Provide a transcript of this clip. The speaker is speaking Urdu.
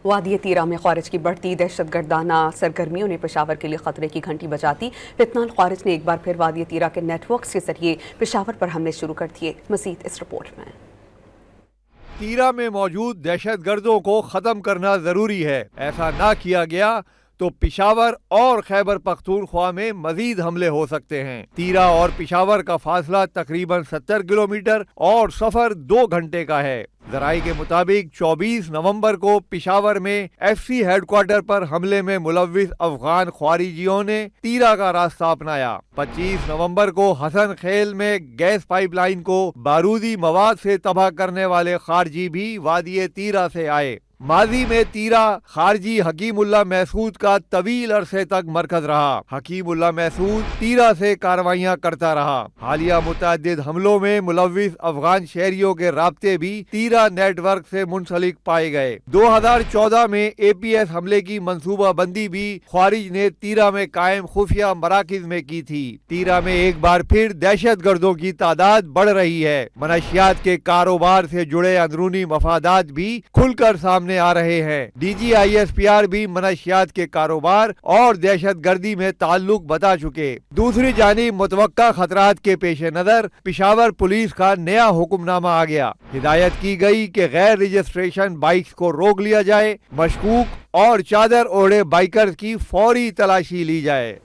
وادی تیرہ میں خارج کی بڑھتی دہشت گردانہ سرگرمیوں نے پشاور کے لیے خطرے کی گھنٹی بجاتی۔ فتنان خارج نے ایک بار پھر وادی تیرہ کے نیٹ ورکس کے ذریعے پشاور پر حملے شروع کر دیے۔ مزید اس رپورٹ میں۔ تیرہ میں موجود دہشت گردوں کو ختم کرنا ضروری ہے۔ ایسا نہ کیا گیا تو پشاور اور خیبر پختونخوا میں مزید حملے ہو سکتے ہیں۔ تیرہ اور پشاور کا فاصلہ تقریباً 70 کلومیٹر اور سفر 2 گھنٹے کا ہے۔ ذرائع کے مطابق 24 نومبر کو پشاور میں ایف سی ہیڈ کوارٹر پر حملے میں ملوث افغان خوارجیوں نے تیرہ کا راستہ اپنایا۔ 25 نومبر کو حسن خیل میں گیس پائپ لائن کو بارودی مواد سے تباہ کرنے والے خارجی بھی وادی تیرہ سے آئے۔ ماضی میں تیرہ خارجی حکیم اللہ محسود کا طویل عرصے تک مرکز رہا۔ حکیم اللہ محسود تیرہ سے کارروائیاں کرتا رہا۔ حالیہ متعدد حملوں میں ملوث افغان شہریوں کے رابطے بھی تیرہ نیٹ ورک سے منسلک پائے گئے۔ 2014 میں اے پی ایس حملے کی منصوبہ بندی بھی خوارج نے تیرہ میں قائم خفیہ مراکز میں کی تھی۔ تیرہ میں ایک بار پھر دہشت گردوں کی تعداد بڑھ رہی ہے۔ منشیات کے کاروبار سے جڑے اندرونی مفادات بھی کھل کر سامنے آ رہے ہیں۔ D G I S P R بھی منشیات کے کاروبار اور دہشت گردی میں تعلق بتا چکے۔ دوسری جانب متوقع خطرات کے پیش نظر پشاور پولیس کا نیا حکم نامہ آ گیا۔ ہدایت کی گئی کہ غیر رجسٹریشن بائکس کو روک لیا جائے، مشکوک اور چادر اوڑھے بائیکرز کی فوری تلاشی لی جائے۔